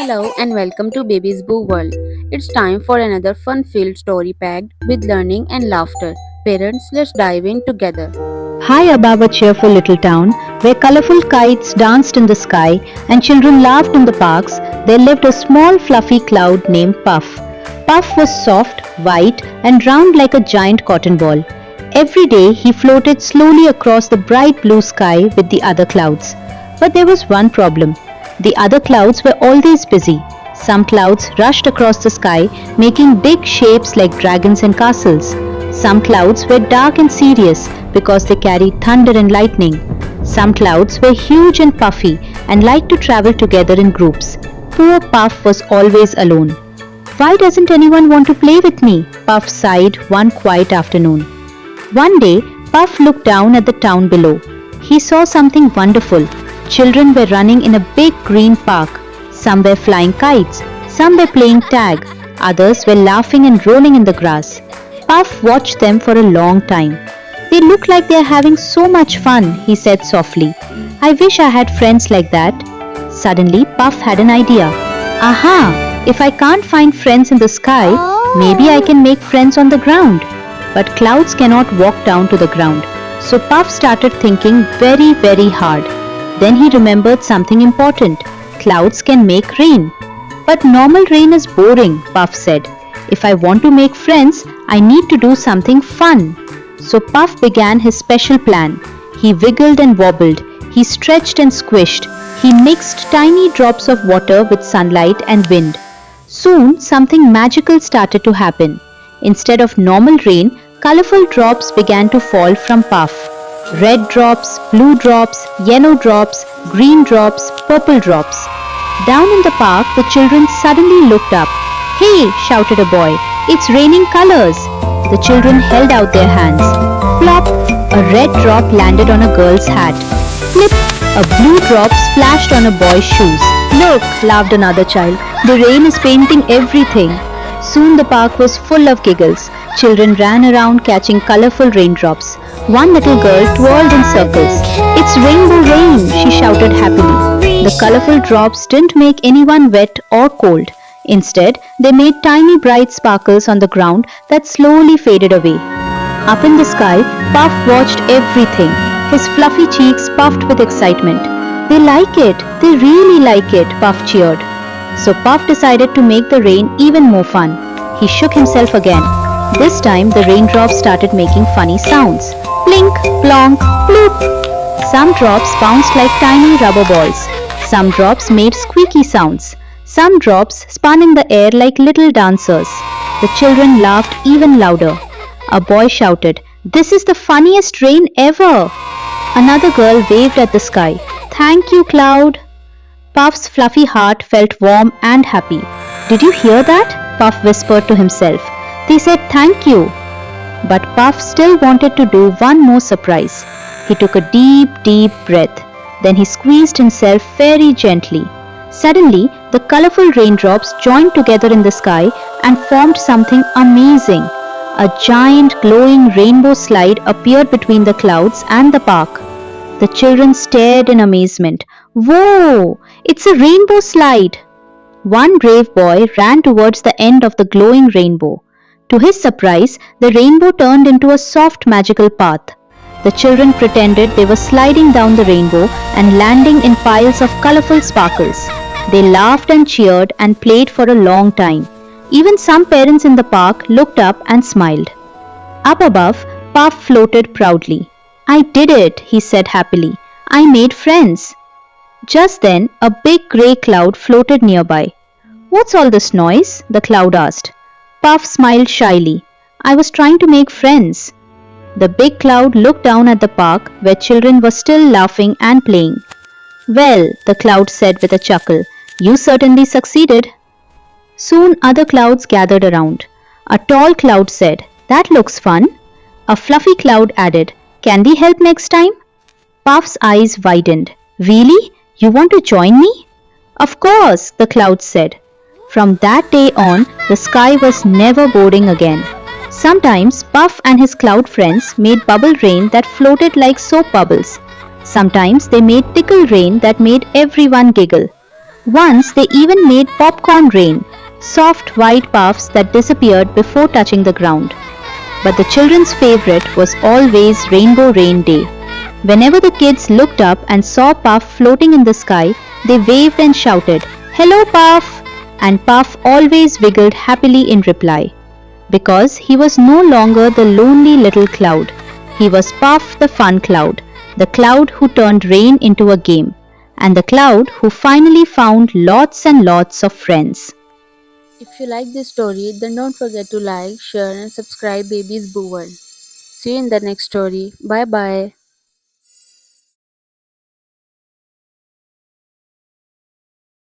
Hello and welcome to Baby's Boo World. It's time for another fun-filled story packed with learning and laughter. Parents, let's dive in together. High above a cheerful little town, where colorful kites danced in the sky and children laughed in the parks, there lived a small fluffy cloud named Puff. Puff was soft, white, and round like a giant cotton ball. Every day he floated slowly across the bright blue sky with the other clouds. But there was one problem. The other clouds were always busy. Some clouds rushed across the sky, making big shapes like dragons and castles. Some clouds were dark and serious because they carried thunder and lightning. Some clouds were huge and puffy and liked to travel together in groups. Poor Puff was always alone. Why doesn't anyone want to play with me? Puff sighed one quiet afternoon. One day, Puff looked down at the town below. He saw something wonderful. Children were running in a big green park. Some were flying kites, some were playing tag, others were laughing and rolling in the grass. Puff watched them for a long time. They look like they are having so much fun, he said softly. I wish I had friends like that. Suddenly, Puff had an idea. Aha! If I can't find friends in the sky, maybe I can make friends on the ground. But clouds cannot walk down to the ground. So Puff started thinking very hard. Then he remembered something important. Clouds can make rain. But normal rain is boring, Puff said. If I want to make friends, I need to do something fun. So Puff began his special plan. He wiggled and wobbled. He stretched and squished. He mixed tiny drops of water with sunlight and wind. Soon, something magical started to happen. Instead of normal rain, colorful drops began to fall from Puff. Red drops, blue drops, yellow drops, green drops, purple drops. Down in the park, the children suddenly looked up. Hey, shouted a boy, it's raining colors. The children held out their hands. Plop, a red drop landed on a girl's hat. Flip, a blue drop splashed on a boy's shoes. Look, laughed another child, the rain is painting everything. Soon the park was full of giggles. Children ran around catching colorful raindrops. One little girl twirled in circles. It's rainbow rain, she shouted happily. The colorful drops didn't make anyone wet or cold. Instead, they made tiny bright sparkles on the ground that slowly faded away. Up in the sky, Puff watched everything. His fluffy cheeks puffed with excitement. They like it, they really like it, Puff cheered. So Puff decided to make the rain even more fun. He shook himself again. This time the raindrops started making funny sounds. Plink, plonk, ploop. Some drops bounced like tiny rubber balls. Some drops made squeaky sounds. Some drops spun in the air like little dancers. The children laughed even louder. A boy shouted, "This is the funniest rain ever!" Another girl waved at the sky. "Thank you, cloud." Puff's fluffy heart felt warm and happy. "Did you hear that?" Puff whispered to himself. "They said thank you." But Puff still wanted to do one more surprise. He took a deep breath. Then he squeezed himself very gently. Suddenly, the colorful raindrops joined together in the sky and formed something amazing. A giant glowing rainbow slide appeared between the clouds and the park. The children stared in amazement. Whoa! It's a rainbow slide! One brave boy ran towards the end of the glowing rainbow. To his surprise, the rainbow turned into a soft magical path. The children pretended they were sliding down the rainbow and landing in piles of colorful sparkles. They laughed and cheered and played for a long time. Even some parents in the park looked up and smiled. Up above, Puff floated proudly. "I did it," he said happily. "I made friends." Just then, a big grey cloud floated nearby. "What's all this noise?" the cloud asked. Puff smiled shyly. "I was trying to make friends." The big cloud looked down at the park where children were still laughing and playing. "Well," the cloud said with a chuckle, "you certainly succeeded." Soon other clouds gathered around. A tall cloud said, "That looks fun." A fluffy cloud added, "Can we help next time?" Puff's eyes widened. "Really? You want to join me?" "Of course," the cloud said. From that day on, the sky was never boring again. Sometimes Puff and his cloud friends made bubble rain that floated like soap bubbles. Sometimes they made tickle rain that made everyone giggle. Once they even made popcorn rain, soft white puffs that disappeared before touching the ground. But the children's favorite was always Rainbow Rain Day. Whenever the kids looked up and saw Puff floating in the sky, they waved and shouted, "Hello, Puff!" And Puff always wiggled happily in reply. Because he was no longer the lonely little cloud. He was Puff the fun cloud, the cloud who turned rain into a game, and the cloud who finally found lots and lots of friends. If you like this story, then don't forget to like, share, and subscribe Baby's Boo World. See you in the next story. Bye bye.